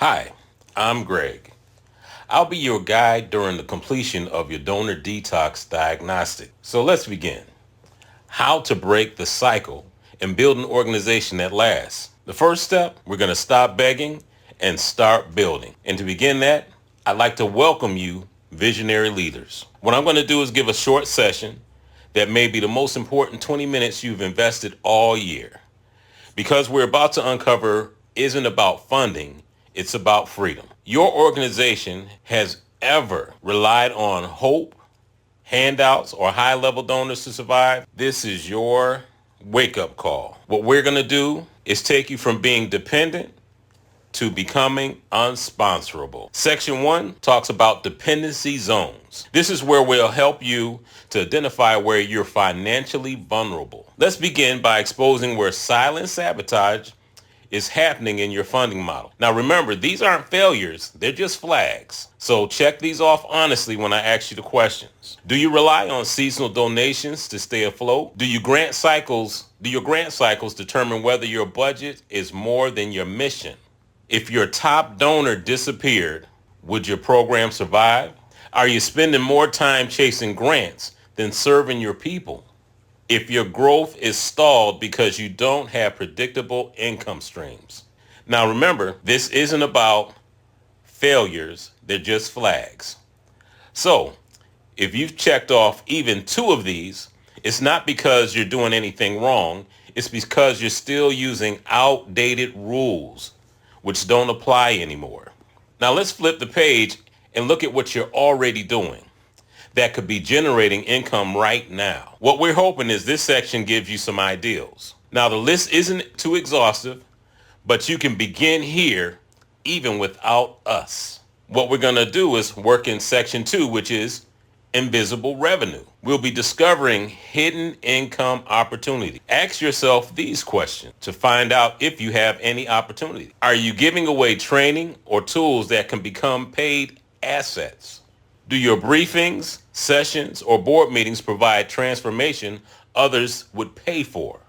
Hi, I'm Greg. I'll be your guide during the completion of your donor detox diagnostic. So let's begin. How to break the cycle and build an organization that lasts. The first step, we're going to stop begging and start building. And to begin that, I'd like to welcome you, visionary leaders. What I'm going to do is give a short session that may be the most important 20 minutes you've invested all year. Because we're about to uncover isn't about funding, it's about freedom. Your organization has ever relied on hope, handouts, or high-level donors to survive. This is your wake-up call. What we're going to do is take you from being dependent to becoming unsponsorable. Section 1 talks about dependency zones. This is where we'll help you to identify where you're financially vulnerable. Let's begin by exposing where silent sabotage is happening in your funding model. Now remember, these aren't failures, they're just flags. So check these off honestly when I ask you the questions. Do you rely on seasonal donations to stay afloat? Do your grant cycles determine whether your budget is more than your mission? If your top donor disappeared, would your program survive? Are you spending more time chasing grants than serving your people? If your growth is stalled because you don't have predictable income streams. Now remember, this isn't about failures, they're just flags. So, if you've checked off even 2 of these, it's not because you're doing anything wrong, it's because you're still using outdated rules which don't apply anymore. Now let's flip the page and look at what you're already doing that could be generating income right now. What we're hoping is this section gives you some ideals. Now the list isn't too exhaustive, but you can begin here even without us. What we're going to do is work in section 2, which is invisible revenue. We'll be discovering hidden income opportunity. Ask yourself these questions to find out if you have any opportunity. Are you giving away training or tools that can become paid assets? Do your briefings, sessions, or board meetings provide transformation others would pay for?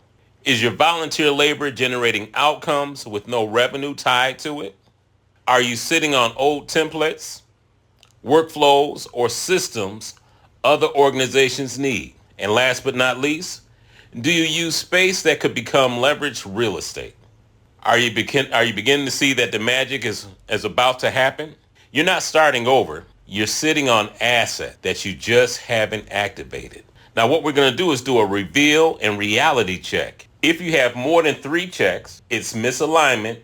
Is your volunteer labor generating outcomes with no revenue tied to it? Are you sitting on old templates, workflows, or systems other organizations need? And last but not least, do you use space that could become leveraged real estate? Are you beginning to see that the magic is about to happen? You're not starting over. You're sitting on asset that you just haven't activated. Now what we're going to do is do a reveal and reality check. If you have more than 3 checks, it's misalignment,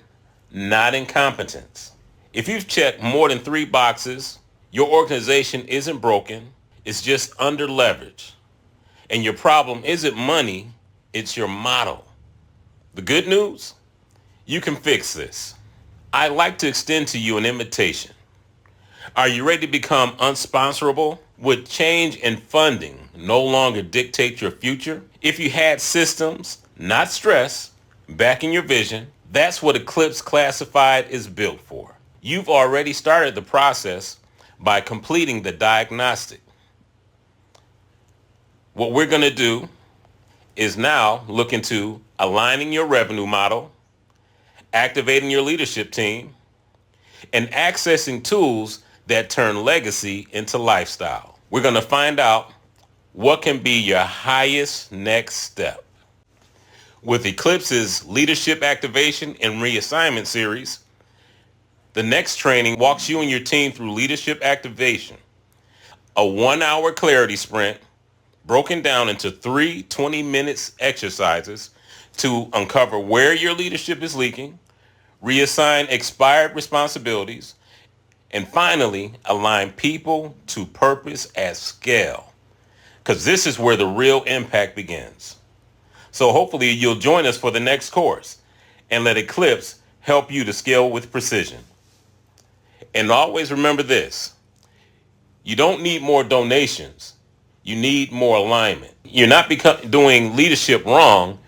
not incompetence. If you've checked more than 3 boxes, your organization isn't broken, it's just under leverage. And your problem isn't money, it's your model. The good news? You can fix this. I'd like to extend to you an invitation. Are you ready to become unsponsorable? Would change in funding no longer dictate your future? If you had systems, not stress, backing your vision, that's what Eclipse Classified is built for. You've already started the process by completing the diagnostic. What we're going to do is now look into aligning your revenue model, activating your leadership team, and accessing tools that turn legacy into lifestyle. We're going to find out what can be your highest next step. With Eclipse's Leadership Activation and Reassignment series, the next training walks you and your team through leadership activation, a 1-hour clarity sprint broken down into 3 20-minute exercises to uncover where your leadership is leaking, reassign expired responsibilities, and finally, align people to purpose at scale. Because this is where the real impact begins. So hopefully you'll join us for the next course and let Eclipse help you to scale with precision. And always remember this, you don't need more donations, you need more alignment. You're not doing leadership wrong.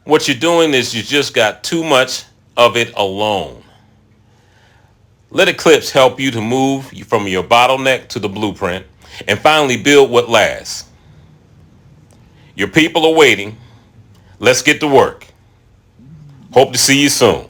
What you're doing is you just got too much of it alone. Let Eclipse help you to move from your bottleneck to the blueprint and finally build what lasts. Your people are waiting. Let's get to work. Hope to see you soon.